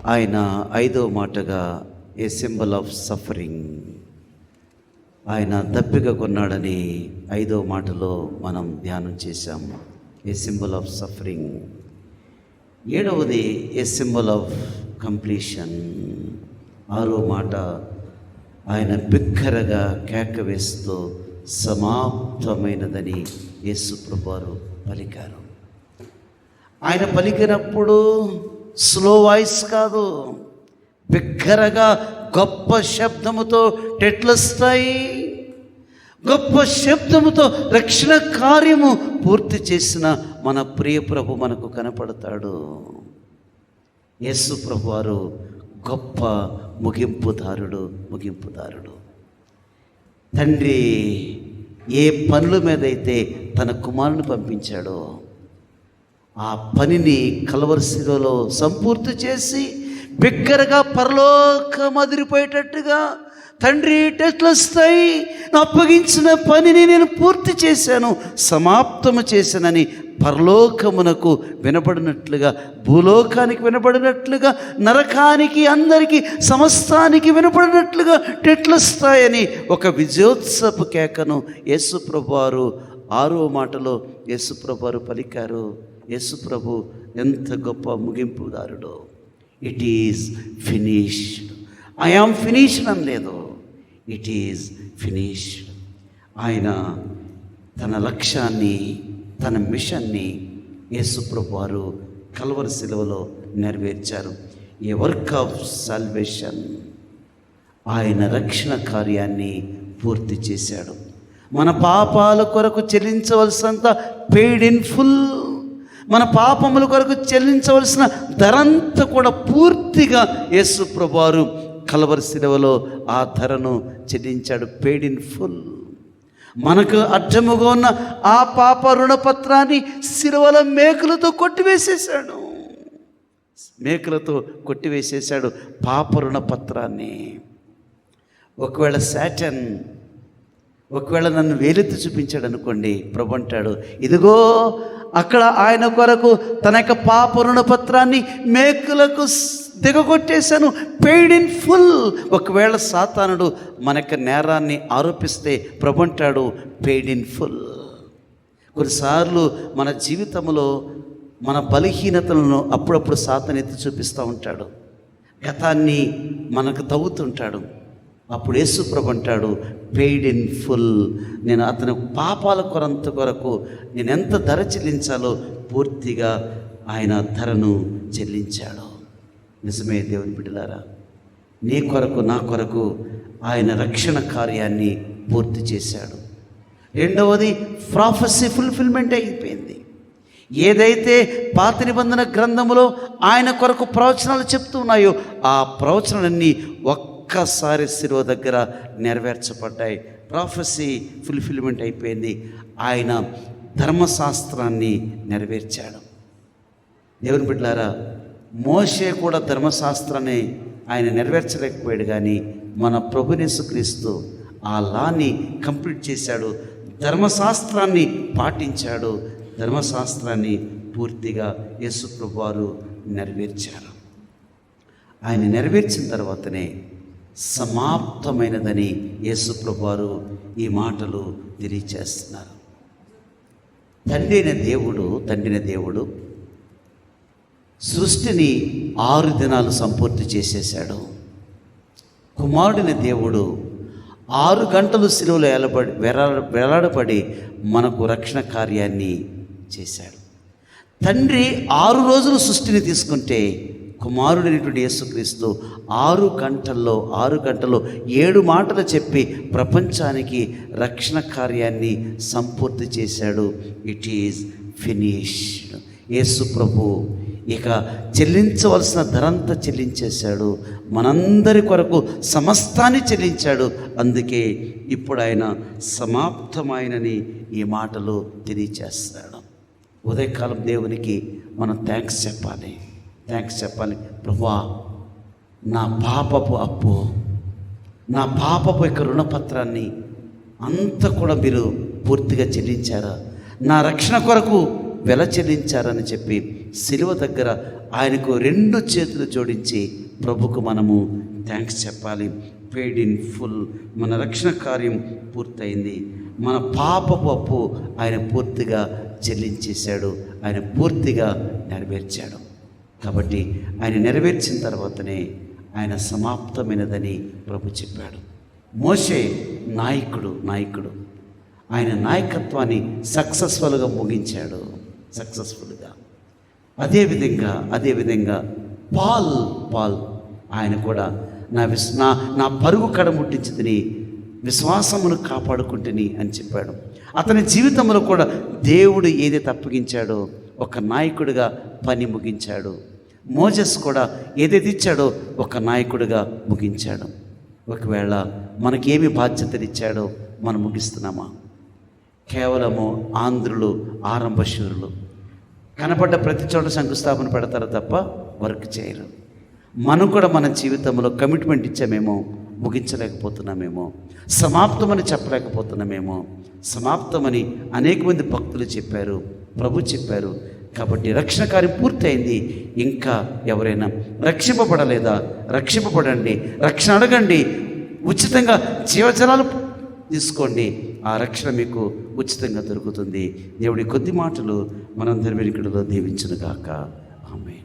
ఆయన ఐదో మాటగా ఏ సింబల్ ఆఫ్ సఫరింగ్, ఆయన దప్పిక కొన్నాడని ఐదో మాటలో మనం ధ్యానం చేశాము. ఏ సింబల్ ఆఫ్ సఫరింగ్. ఏడవది ఏ సింబల్ ఆఫ్ కంప్లీషన్. ఆరో మాట ఆయన బిగ్గరగా కేక వేస్తూ సమాప్తమైనదని యేసు ప్రభువారు పలికారు. ఆయన పలికినప్పుడు స్లో వాయిస్ కాదు, బిగ్గరగా గొప్ప శబ్దముతో టెట్లొస్తాయి. గొప్ప శబ్దముతో రక్షణ కార్యము పూర్తి చేసిన మన ప్రియ ప్రభు మనకు కనపడతాడు. యేసు ప్రభువారు గొప్ప ముగింపుదారుడు. తండ్రి ఏ పనుల మీద అయితే తన కుమారుని పంపించాడో ఆ పనిని కల్వరి శిలువలో సంపూర్తి చేసి బిగ్గరగా పరలోకం అదిరిపోయేటట్టుగా, తండ్రి టెట్లొస్తాయి, అప్పగించిన పనిని నేను పూర్తి చేశాను, సమాప్తము చేశానని పరలోకమునకు వినబడినట్లుగా, భూలోకానికి వినబడినట్లుగా, నరకానికి, అందరికీ, సమస్తానికి వినబడినట్లుగా టెట్లొస్తాయని ఒక విజయోత్సవ కేకను యేసు ప్రభువారు ఆరో మాటలో యేసు ప్రభువారు పలికారు. యేసు ప్రభు ఎంత గొప్ప ముగింపుదారుడో. It is finished. I am finished అని లేదు, ఇట్ ఈజ్ ఫినిష్డ్. ఆయన తన లక్ష్యాన్ని, తన మిషన్ని యేసు ప్రభువారు కల్వరి శిలువలో నెరవేర్చారు. ఏ వర్క్ ఆఫ్ సాల్వేషన్. ఆయన రక్షణ కార్యాన్ని పూర్తి చేశాడు. మన పాపాల కొరకు చెల్లించవలసినంత పెయిడ్ ఇన్ ఫుల్, మన పాపముల కొరకు చెల్లించవలసిన ధరంతా కూడా పూర్తిగా యేసు ప్రభువారు కల్వరి శిలువలో ఆ ధరను చెల్లించాడు. Paid in full. మనకు అడ్డముగా ఉన్న ఆ పాప రుణపత్రాన్ని శిలువలో మేకులతో కొట్టివేసేశాడు పాప రుణపత్రాన్ని. ఒకవేళ సాటన్ నన్ను వేలెత్తి చూపించాడు అనుకోండి, ప్రభు అంటాడు, ఇదిగో అక్కడ ఆయన కొరకు తన యొక్క పాప రుణపత్రాన్ని మేకులకు దిగగొట్టేశాను, పెయిడ్ ఇన్ ఫుల్. ఒకవేళ సాతానుడు మన యొక్క నేరాన్ని ఆరోపిస్తే ప్రభు అంటాడు, పెయిడ్ ఇన్ ఫుల్. కొన్నిసార్లు మన జీవితంలో మన బలహీనతలను అప్పుడప్పుడు సాతాను ఎత్తి చూపిస్తూ ఉంటాడు, గతాన్ని మనకు తవ్వుతుంటాడు. అప్పుడు యేసు ప్రభు అంటాడు, పెయిడ్ ఇన్ ఫుల్. నేను అతని పాపాల కొరకు నేను ఎంత ధర చెల్లించాలో పూర్తిగా ఆయన ధరను చెల్లించాడు. నిజమే దేవుని బిడ్డలారా, నీ కొరకు నా కొరకు ఆయన రక్షణ కార్యాన్ని పూర్తి చేశాడు. రెండవది ప్రాఫెసీ ఫుల్ఫిల్మెంట్ అయిపోయింది. ఏదైతే పాత నిబంధన గ్రంథములో ఆయన కొరకు ప్రవచనాలు చెప్తున్నాయో ఆ ప్రవచనాలన్నీ ఒక్కసారి శిలువ దగ్గర నెరవేర్చబడ్డాయి. ప్రాఫెసీ ఫుల్ఫిల్మెంట్ అయిపోయింది. ఆయన ధర్మశాస్త్రాన్ని నెరవేర్చాడు. దేవుని బిడ్డలారా, మోషే కూడా ధర్మశాస్త్రాన్ని ఆయన నెరవేర్చలేకపోయాడు, కానీ మన ప్రభువైన యేసుక్రీస్తు ఆ లాని కంప్లీట్ చేశాడు. ధర్మశాస్త్రాన్ని పాటించాడు. ధర్మశాస్త్రాన్ని పూర్తిగా యేసు ప్రభువారు నెరవేర్చారు. ఆయన నెరవేర్చిన తర్వాతనే సమాప్తమైనదని యేసు ప్రభువారు ఈ మాటలు తెలియచేస్తున్నారు. తండ్రిన దేవుడు సృష్టిని 6 దినాలు సంపూర్తి చేసేశాడు. కుమారుడిని దేవుడు 6 గంటలు శిలువలో వేలాడబడి మనకు రక్షణ కార్యాన్ని చేశాడు. తండ్రి 6 రోజులు సృష్టిని తీసుకుంటే కుమారుడైనటువంటి యేసుక్రీస్తు 6 గంటల్లో 7 మాటలు చెప్పి ప్రపంచానికి రక్షణ కార్యాన్ని సంపూర్తి చేశాడు. It is finished. యేసు ప్రభు ఇక చెల్లించవలసిన ధరంతా చెల్లించేశాడు. మనందరి కొరకు సమస్తాన్ని చెల్లించాడు. అందుకే ఇప్పుడు ఆయన సమాప్తమైనని ఈ మాటలు తెలియచేస్తాడు. ఉదయకాలం దేవునికి మనం థ్యాంక్స్ చెప్పాలి. ప్రభువా, నా పాపపు అప్పు, నా పాపపు యొక్క రుణపత్రాన్ని అంతా కూడా మీరు పూర్తిగా చెల్లించారా, నా రక్షణ కొరకు వెల చెల్లించారని చెప్పి సిలువ దగ్గర ఆయనకు 2 చేతులు జోడించి ప్రభుకు మనము థ్యాంక్స్ చెప్పాలి. Paid in full. మన రక్షణ కార్యం పూర్తయింది. మన పాపపు అప్పు ఆయన పూర్తిగా చెల్లించేశాడు, ఆయన పూర్తిగా నెరవేర్చాడు. కాబట్టి ఆయన నెరవేర్చిన తర్వాతనే ఆయన సమాప్తమైనదని ప్రభు చెప్పాడు. మోషే నాయకుడు ఆయన నాయకత్వాన్ని సక్సెస్ఫుల్గా ముగించాడు, సక్సెస్ఫుల్గా. అదేవిధంగా పాల్ ఆయన కూడా నా పరుగు కడముట్టించితిని, విశ్వాసమును కాపాడుకుంటుని అని చెప్పాడు. అతని జీవితంలో కూడా దేవుడు ఏదైతే అప్పగించాడో ఒక నాయకుడిగా పని ముగించాడు. మోజెస్ కూడా ఏదైతే ఇచ్చాడో ఒక నాయకుడిగా ముగించాడు. ఒకవేళ మనకేమి బాధ్యతలు ఇచ్చాడో మనం ముగిస్తున్నామా? కేవలము ఆంధ్రులు ఆరంభశూరులు కనపడ్డ ప్రతి చోట శంకుస్థాపన పెడతారు తప్ప వర్క్ చేయరు. మనం కూడా మన జీవితంలో కమిట్మెంట్ ఇచ్చామేమో, ముగించలేకపోతున్నామేమో, సమాప్తమని చెప్పలేకపోతున్నామేమో. సమాప్తమని అనేక మంది భక్తులు చెప్పారు, ప్రభు చెప్పారు. కాబట్టి రక్షణ కార్యం పూర్తయింది. ఇంకా ఎవరైనా రక్షింపబడలేదా? రక్షింపబడండి, రక్షణ అడగండి, ఉచితంగా జీవజలాలు తీసుకోండి. ఆ రక్షణ మీకు ఉచితంగా దొరుకుతుంది. దేవుడి కొద్ది మాటలు మనందరి వెనుకడిలో దీవించునుగాక. ఆమేన్.